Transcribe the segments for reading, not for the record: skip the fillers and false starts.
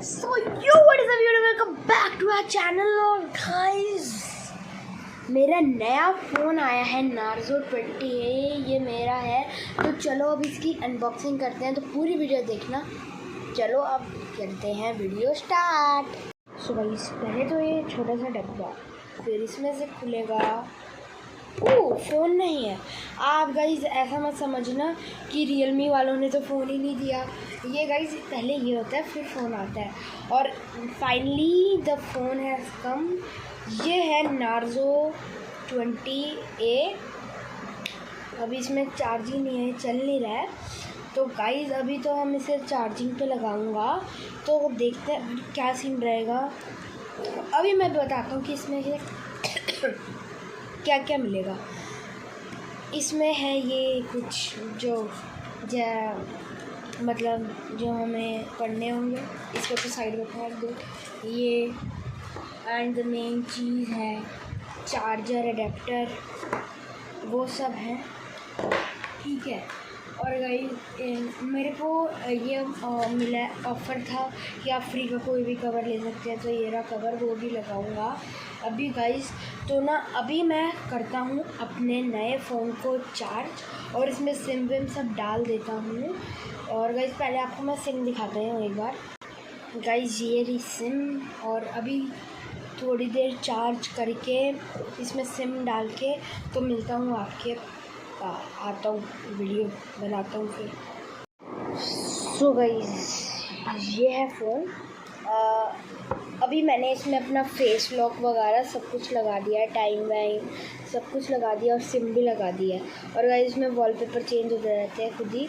So yo, what is up YouTube? Welcome back to our channel। और guys, मेरा नया phone आया है, narzo 20 ये मेरा है। तो चलो अब इसकी अनबॉक्सिंग करते हैं, तो पूरी वीडियो देखना। चलो अब करते हैं वीडियो स्टार्ट। सो गाइस, पहले तो ये छोटा सा डब्बा, फिर इसमें से खुलेगा। ओह, फ़ोन नहीं है। आप गाइस ऐसा मत समझना कि रियलमी वालों ने तो फ़ोन ही नहीं दिया। ये गाइस पहले ये होता है, फिर फ़ोन आता है। और finally the phone has come. ये है narzo 20A। अभी इसमें चार्जिंग नहीं है, चल नहीं रहा है। तो गाइस अभी तो हम इसे चार्जिंग पे लगाऊंगा, तो देखते हैं क्या सीन रहेगा। अभी मैं बताता हूँ कि इसमें क्या क्या मिलेगा। इसमें है ये कुछ जो मतलब जो हमें पढ़ने होंगे, इसको तो साइड में फेंक दो। ये एंड द मेन चीज़ है चार्जर, अडेप्टर, वो सब है, ठीक है। और गाइस मेरे को ये मिला, ऑफ़र था कि आप फ्री का कोई भी कवर ले सकते हैं, तो ये रहा कवर, वो भी लगाऊंगा अभी गाइस। तो ना अभी मैं करता हूँ अपने नए फ़ोन को चार्ज, और इसमें सिम विम सब डाल देता हूँ। और गाइस पहले आपको मैं सिम दिखाता हूँ एक बार। गाइस ये रही सिम, और अभी थोड़ी देर चार्ज करके इसमें सिम डाल के तो मिलता हूँ आपके, आता हूँ वीडियो बनाता हूँ फिर। सो गाइस ये है फ़ोन। अभी मैंने इसमें अपना फेस लॉक वगैरह सब कुछ लगा दिया है, टाइम वाइम सब कुछ लगा दिया, और सिम भी लगा दिया है। और गाइस इसमें वॉलपेपर चेंज होते रहते हैं, खुद ही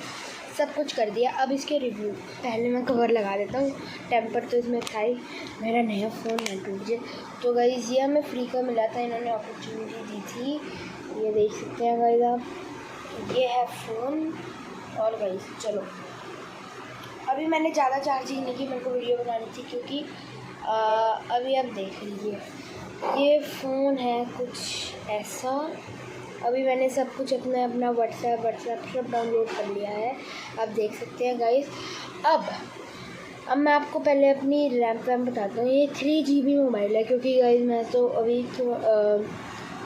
सब कुछ कर दिया। अब इसके रिव्यू, पहले मैं कवर लगा देता हूँ। टेम्पर तो इसमें था ही, मेरा नया फ़ोन ना टूट जाए। तो गाइस ये हमें फ्री का मिला था, इन्होंने अपॉर्चुनिटी दी थी। ये देख सकते हैं गाइस आप, ये है फ़ोन। और गाइस चलो, अभी मैंने ज़्यादा चार्जिंग नहीं की, मेरे को वीडियो बनानी थी, क्योंकि अभी आप देख लीजिए ये फ़ोन है कुछ ऐसा। अभी मैंने सब कुछ अपना व्हाट्सएप सब डाउनलोड कर लिया है, आप देख सकते हैं गाइस। अब मैं आपको पहले अपनी रैम बताता हूँ। ये 3GB मोबाइल है, क्योंकि गाइस मैं तो अभी तो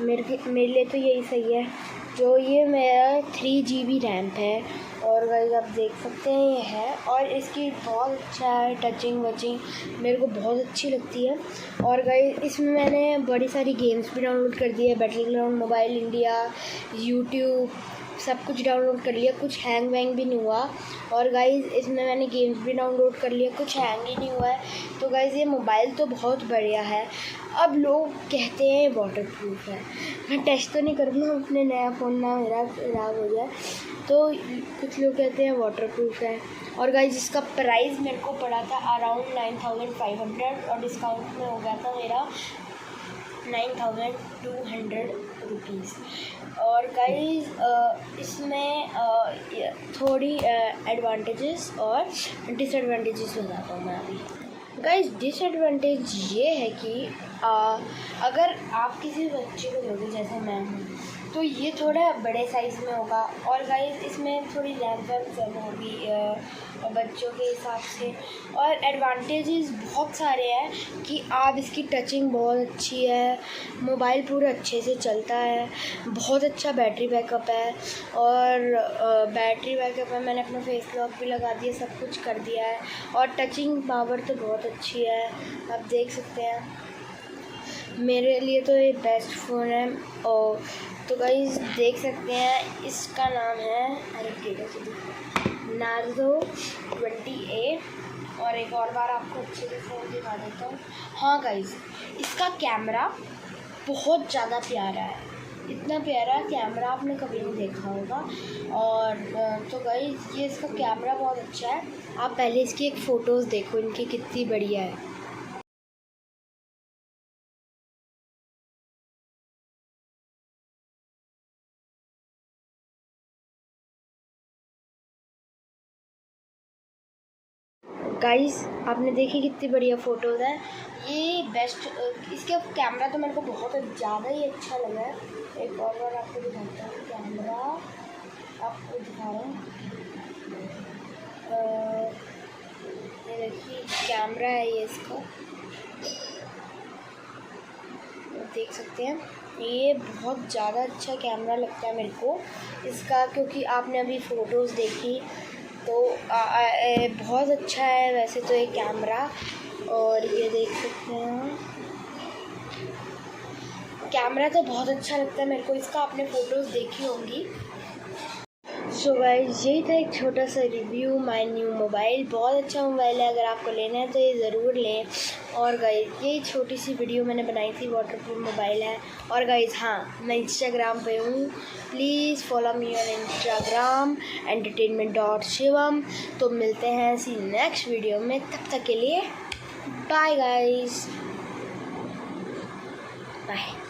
मेरे लिए तो यही सही है। जो ये मेरा 3GB रैम है, और गाइस आप देख सकते हैं ये है। और इसकी बहुत अच्छा है, टचिंग वचिंग मेरे को बहुत अच्छी लगती है। और गाइस इसमें मैंने बड़ी सारी गेम्स भी डाउनलोड कर दी है, battle ground, mobile India, YouTube, सब कुछ डाउनलोड कर लिया, कुछ हैंग वैंग भी नहीं हुआ। और गाइस इसमें मैंने गेम्स भी डाउनलोड कर लिया, कुछ हैंग ही नहीं हुआ है। तो गाइस ये मोबाइल तो बहुत बढ़िया है। अब लोग कहते हैं वाटर प्रूफ है, मैं टेस्ट तो नहीं करूँगा अपने नया फ़ोन, ना मेरा ख़राब हो जाए। तो कुछ लोग कहते हैं वाटर प्रूफ है। और गाइस इसका प्राइस मेरे को पड़ा था अराउंड 9500, और डिस्काउंट में हो गया था मेरा 9200 रुपीज़। और गाइस इसमें थोड़ी एडवांटेजेस और डिसएडवांटेजेस बताता हूँ मैं अभी। गाइस डिसएडवांटेज ये है कि अगर आप किसी बच्चे को दोगे, जैसे मैं हूँ, तो ये थोड़ा बड़े साइज़ में होगा। और गाइस इसमें थोड़ी रैम ज़्यादा होगी बच्चों के हिसाब से। और एडवांटेजेस बहुत सारे हैं कि आप इसकी टचिंग बहुत अच्छी है, मोबाइल पूरा अच्छे से चलता है, बहुत अच्छा बैटरी बैकअप है। और बैटरी बैकअप है, मैंने अपना फेस लॉक भी लगा दिया, सब कुछ कर दिया है। और टचिंग पावर तो बहुत अच्छी है, आप देख सकते हैं। मेरे लिए तो ये बेस्ट फ़ोन है। और तो गाइस देख सकते हैं, इसका नाम है narzo 20A। और एक और बार आपको अच्छे से फ़ोन दिखा देता हूँ। हाँ गाइस, इसका कैमरा बहुत ज़्यादा प्यारा है, इतना प्यारा कैमरा आपने कभी नहीं देखा होगा। और तो गाइस ये इसका कैमरा बहुत अच्छा है। आप पहले इसकी एक फ़ोटोज़ देखो, इनकी कितनी बढ़िया है। गाइस आपने देखी कितनी बढ़िया फ़ोटोज़ हैं, ये बेस्ट। इसका कैमरा तो मेरे को बहुत ज़्यादा ही अच्छा लगा है। एक और बार आपको दिखाता हूँ कैमरा, आपको दिखा रहा हूँ, ये देखिए कैमरा है ये इसका, देख सकते हैं। ये बहुत ज़्यादा अच्छा कैमरा लगता है मेरे को इसका, क्योंकि आपने अभी फ़ोटोज़ देखी तो बहुत अच्छा है वैसे तो ये कैमरा। और ये देख सकते हैं कैमरा तो बहुत अच्छा लगता है मेरे को इसका, आपने फ़ोटोज़ देखी होंगी। सो गाइस यही था एक छोटा सा रिव्यू माय न्यू मोबाइल। बहुत अच्छा मोबाइल है, अगर आपको लेना है तो ये ज़रूर लें। और गाइस ये छोटी सी वीडियो मैंने बनाई थी, वाटरप्रूफ मोबाइल है। और गाइस हाँ, मैं इंस्टाग्राम पे हूँ, please follow me on Instagram entertainment.shivam। तो मिलते हैं ऐसी नेक्स्ट वीडियो में, तब तक के लिए बाय गाइस, बाय।